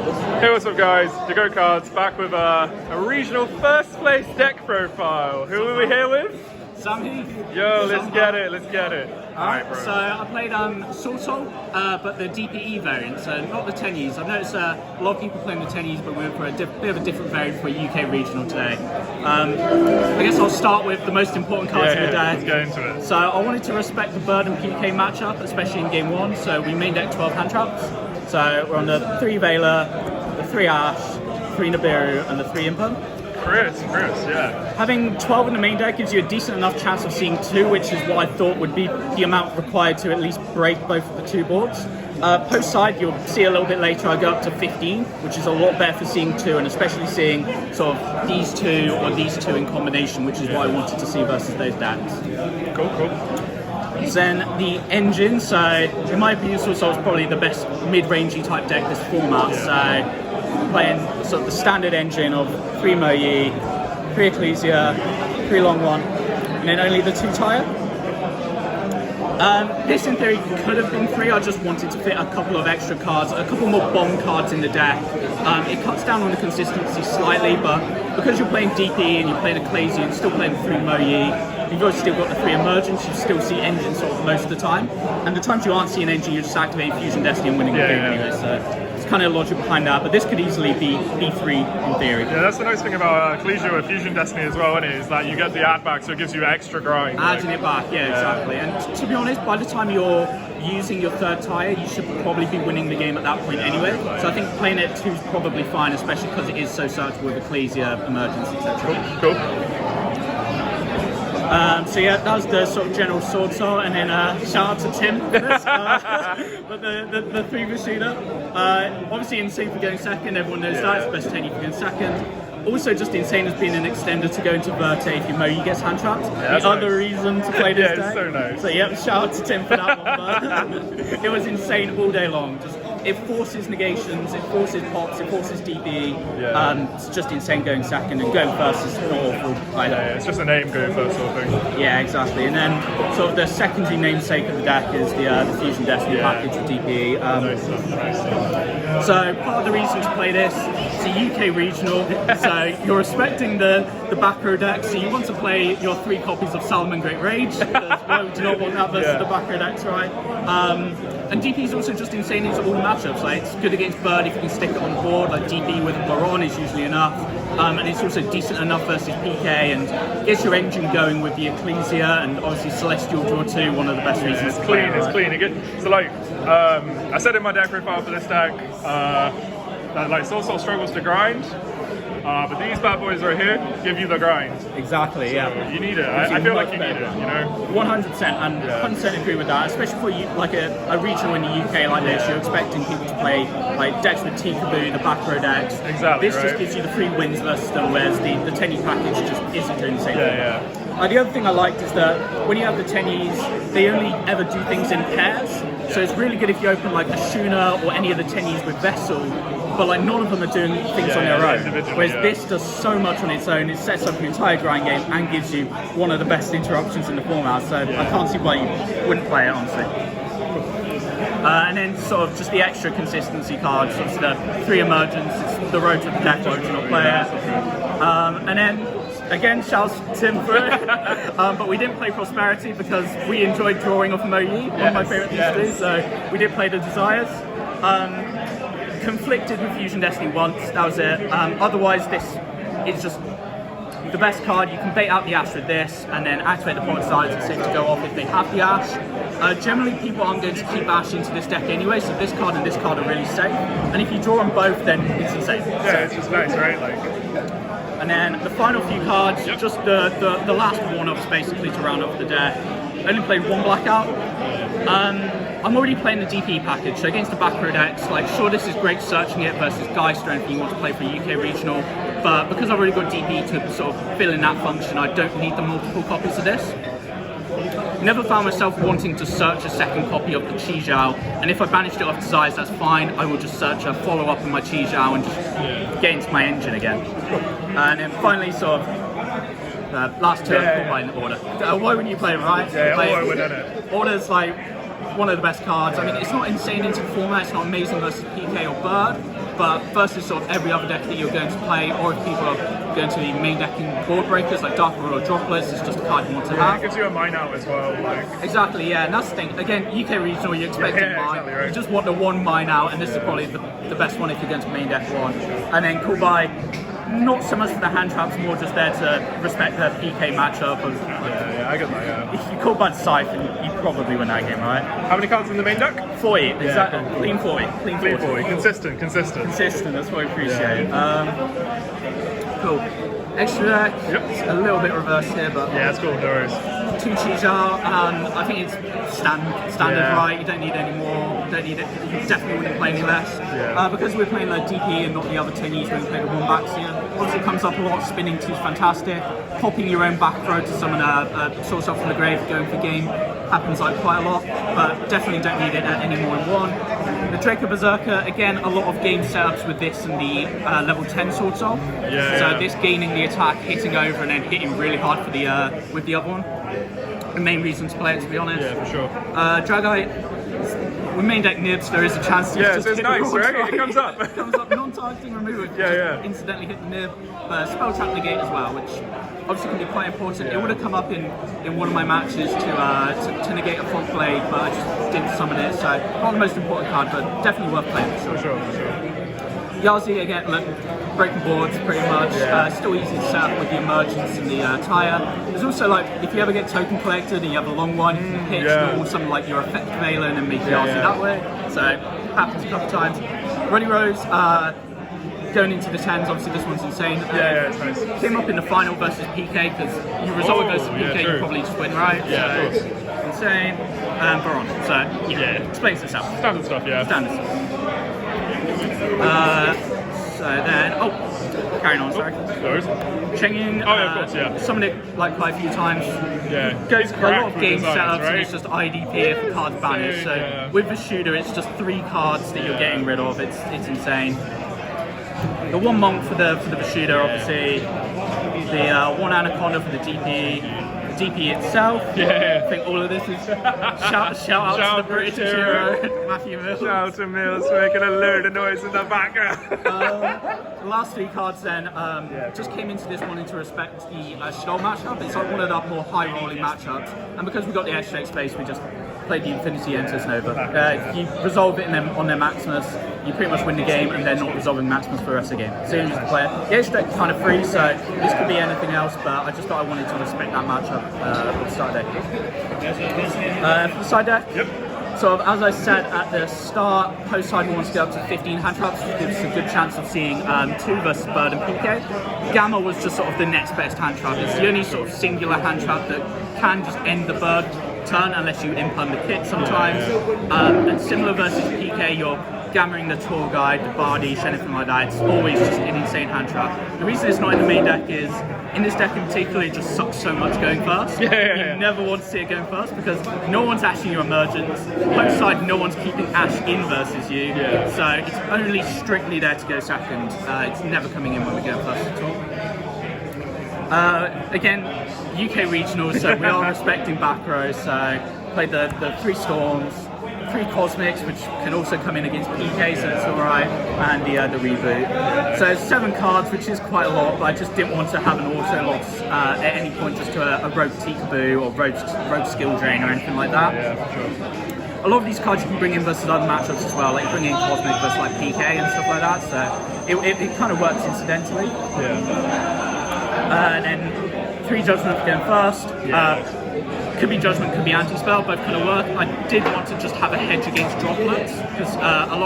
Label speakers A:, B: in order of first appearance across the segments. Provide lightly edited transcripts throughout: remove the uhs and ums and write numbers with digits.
A: Hey, what's up guys? Jago Cards back with a regional first place deck profile. Who are we here with?
B: Sam Heath.
A: Yo, let's get it. Alright, bro.
B: So I played Swordsoul, but the DPE variant, so not the Tenyis. I've noticed a lot of people playing the Tenyis, but we went for a bit of a different variant for a UK regional today. I guess I'll start with the most important cards of the day.
A: Let's get into it.
B: So I wanted to respect the Bird and PK matchup, especially in game 1, so we main deck 12 hand traps. So we're on the 3 Veiler, the 3 Ash, 3 Nibiru, and the 3 Impa.
A: Chris, yeah.
B: Having 12 in the main deck gives you a decent enough chance of seeing 2, which is what I thought would be the amount required to at least break both of the 2 boards. Post side, you'll see a little bit later, I go up to 15, which is a lot better for seeing 2, and especially seeing sort of these 2 or these 2 in combination, which is what I wanted to see versus those decks.
A: Cool.
B: Then the engine, so in my opinion, Swordsoul is probably the best mid-rangey type deck this format. So playing sort of the standard engine of 3 Moyi, 3 Ecclesia, 3 Long One, and then only the 2 Tire. This in theory could have been 3, I just wanted to fit a couple of extra cards, a couple more bomb cards in the deck. It cuts down on the consistency slightly, but because you're playing DPE and you're playing Ecclesia and still playing 3 Moyi, you've still got the 3 emergence, you still see engine sort of most of the time. And the times you aren't seeing engine, you just activate Fusion Destiny and winning the game anyway. So it's kind of logic behind that, but this could easily be B3 in theory.
A: Yeah, that's the nice thing about Ecclesia with Fusion Destiny as well, isn't it? Is that you get the add back, so it gives you extra grind.
B: Adding it back, yeah, exactly. And to be honest, by the time you're using your 3rd tire, you should probably be winning the game at that point anyway. So I think playing it 2 is probably fine, especially because it is so searchable with Ecclesia, emergence, etc.
A: Cool.
B: So yeah, that was the sort of general Swordsoul, and then shout out to Tim for this, but the 3 shooter. Obviously insane for going second, everyone knows that, it's best Tenyi for going second. Also just insane as being an extender to go into Verte if your Moyi gets hand trapped. The other reason to play this deck.
A: So nice.
B: So yeah, shout out to Tim for that one, but it was insane all day long. It forces negations, it forces pops, it forces DPE. It's just insane going second, and going first is awful.
A: It's just a name going first sort of thing.
B: Yeah, exactly. And then sort of the secondary namesake of the deck is the Fusion Destiny package with DPE. So part of the reason to play this, it's a UK regional, so you're respecting the back row deck, so you want to play your 3 copies of Salomon Great Rage, because why would you not want that versus the back row decks, right? And DP is also just insane into all the matchups. Like, it's good against Bird if you can stick it on board, like DP with Baron is usually enough. And it's also decent enough versus PK, and gets your engine going with the Ecclesia, and obviously Celestial Draw 2, one of the best reasons to play.
A: It's clean. So like, I said in my deck profile for this deck, that like Swordsoul struggles to grind. But these bad boys right here give you the grind.
B: Exactly,
A: so you need it. I feel like you need it, you know?
B: 100%, and 100% agree with that, especially for you, like a regional in the UK like this, you're expecting people to play like decks with T-Kaboo, the back row decks.
A: Exactly,
B: This just gives you the 3 wins versus them, whereas the Tenyi package just isn't doing the same thing. The other thing I liked is that when you have the Tenyis, they only ever do things in pairs. So it's really good if you open like a Shuna or any of the Tenyis with Vessel, but like none of them are doing things on their own. Whereas this does so much on its own, it sets up your entire grind game and gives you one of the best interruptions in the format, so I can't see why you wouldn't play it, honestly. And then sort of just the extra consistency cards, it's the 3 emergence, it's the road to the deck original player. And then again, shouts to Tim for it, but we didn't play Prosperity because we enjoyed drawing off Moyi, one of my favourite things to do, so we did play the Desires. Conflicted with Fusion Destiny once, that was it. Otherwise, this is just the best card. You can bait out the Ash with this, and then activate the Point Desires and safe to go off if they have the Ash. Generally, people aren't going to keep Ash into this deck anyway, so this card and this card are really safe. And if you draw them both, then it's insane.
A: It's just nice, right?
B: And then the final few cards, just the last one-offs basically to round off the deck. Only played 1 blackout. I'm already playing the DPE package, so against the back row decks, like sure this is great searching it versus Guy Strength you want to play for a UK regional, but because I've already got DPE to sort of fill in that function, I don't need the multiple copies of this. Never found myself wanting to search a second copy of the Chi Zhao, and if I banished it off Desires, that's fine. I will just search a follow-up in my Chi Zhao and just get into my engine again. And then finally, sort of, last 2 I've put in order. Why wouldn't you play it, right?
A: Why wouldn't it?
B: Order's like one of the best cards. I mean, it's not insane into the format, it's not amazing versus PK or Bird, but versus sort of every other deck that you're going to play, or if people are going to be main decking board breakers like Dark Ruler or Droplets, it's just a card you want to have.
A: It gives you a mine out as well. Like.
B: Exactly, yeah, and that's the thing. Again, UK regional, you're expecting mine.
A: Exactly right.
B: You just want the one mine out, and this is probably the best one if you're going to main deck one. And then Kubai, not so much for the hand traps, more just there to respect the PK matchup. Of,
A: Yeah, I get that, yeah.
B: if you call by Scythe, you probably win that game, right?
A: How many cards in the main deck?
B: 40, exactly. Clean 40. Clean
A: 40. Consistent.
B: Consistent, that's what I appreciate. Cool. Extra deck, it's a little bit reversed here, but...
A: Yeah, it's cool, no worries.
B: 2 Chijao, I think it's standard, right? You don't need any more, don't need it. You definitely wouldn't play any less. Because we're playing like DPE and not the other Tenyis when we play the one backs here. Obviously it comes up a lot, spinning 2's fantastic. Popping your own back throw to summon a Swordsoul from the grave, going for game, happens like quite a lot, but definitely don't need it at any more than one. The Draco Berserker, again, a lot of game setups with this and the level 10 Swordsoul. So this gaining the attack, hitting over, and then hitting really hard for the with the other one. The main reason to play it, to be honest.
A: Yeah, for sure.
B: Dragite, with main deck nibs, there is a chance to just
A: it's
B: hit
A: nice,
B: the
A: right?
B: try.
A: It comes up.
B: It comes up, non-targeting removal, incidentally hit the nib. Spell trap negate as well, which obviously can be quite important. It would have come up in one of my matches to negate a front blade, but I just didn't summon it, so not the most important card, but definitely worth playing for sure.
A: For sure.
B: Yazi, again, look, breaking boards pretty much. Still easy to set up with the emergence and the tire. There's also like, if you ever get token collected and you have a long one, you can pitch normal something like your effect Valen and make Yazi that way. So, happens a couple times. Ruddy Rose, going into the 10s, obviously this one's insane.
A: It's nice.
B: Came up in the final versus PK, because you resolve it versus PK, you probably just win, right?
A: Yeah, of course.
B: Insane. Baron. So, explains itself.
A: Standard stuff,
B: Standard stuff. So then, carrying on, sorry. Chengin,
A: of course,
B: summoned it like quite a few times.
A: Goes
B: A lot of game
A: designs,
B: setups,
A: right?
B: and it's just IDP if the card's banished. So with the shooter, it's just 3 cards that you're getting rid of. It's insane. The 1 monk for the shooter, obviously. The 1 anaconda for the DPE. DP itself.
A: I
B: think all of this is shout out to the British hero, Matthew Mills.
A: Shout out to Mills making a load of noise in the background.
B: The last 3 cards then just came into this wanting to respect the Stoll matchup. It's like one of the more high rolling matchups, and because we got the extra space, we just played the Infinity Enters Nova. If you resolve it on their Maximus, you pretty much win the game, and they're not resolving Maximus for the rest of the game. So you just play it. The extra deck is kind of free, so this could be anything else, but I just thought I wanted to respect that matchup for the side deck. For the side deck, so as I said at the start, post side wants to get up to 15 hand traps, which gives us a good chance of seeing 2 versus Bird and PK. Gamma was just sort of the next best hand trap. It's the only sort of singular hand trap that can just end the Bird turn unless you imp the kit sometimes. And similar versus PK, you're gammering the tour guide, the Bardish, anything like that. It's always just an insane hand trap. The reason it's not in the main deck is, in this deck in particular, it just sucks so much going first. You never want to see it going first because no one's ashing your emergence. Post side, no one's keeping ash in versus you. So it's only strictly there to go second. It's never coming in when we go first at all. Again, UK regionals, so we are respecting back row. So played the 3 Storms, 3 Cosmics, which can also come in against PK, so it's alright, and the reboot. So 7 cards, which is quite a lot, but I just didn't want to have an auto loss at any point just to a Rogue Tikaboo or Rogue Skill Drain or anything like that. A lot of these cards you can bring in versus other matchups as well, like bring in Cosmic versus like PK and stuff like that, so it kind of works incidentally. And then 3 Judgment going first. Could be Judgment, could be Anti-Spell, both kind of work. I did want to just have a hedge against Droplets, because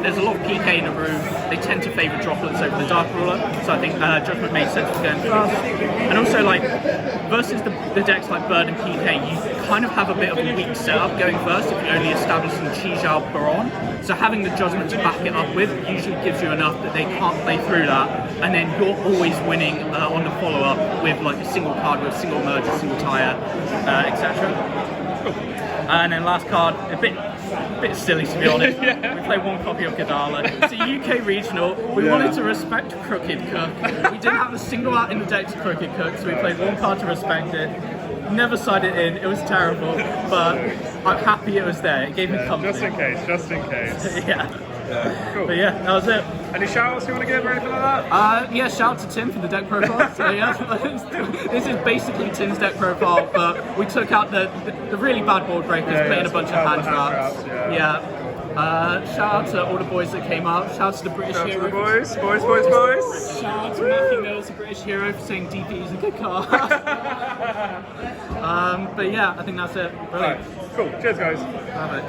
B: there's a lot of PK in the room. They tend to favour Droplets over the Dark Ruler, so I think Judgment made sense for going first. And also, like, versus the decks like Bird and PK, you kind of have a bit of a weak setup going first if you're only establishing Chijao Baron. So having the Judgment to back it up with usually gives you enough that they can't play through that, and then you're always winning on the follow-up with like a single card with a single merge, a single tire, etc. And then last card, a bit silly to be honest. We played 1 copy of Gadala. It's a UK regional. We wanted to respect Crooked Cook. We didn't have a single out in the deck to Crooked Cook, so we played 1 card to respect it. Never sided in, it was terrible, but I'm happy it was there. It gave me comfort.
A: Just in case. Yeah, cool.
B: But yeah, that was it.
A: Any shout-outs you want to give or anything like that?
B: Yeah, shout out to Tim for the deck profile. So yeah, this is basically Tim's deck profile, but we took out the really bad board breakers, playing a bunch of hand traps. Yeah. Shout out to all the boys that came up. Shout out to the British
A: Shout out
B: hero.
A: to the boys.
B: Shout out to Matthew Mills, the British hero, for saying DPE is a good card. But yeah, I think that's it.
A: Alright, cool. Cheers, guys.
B: Perfect.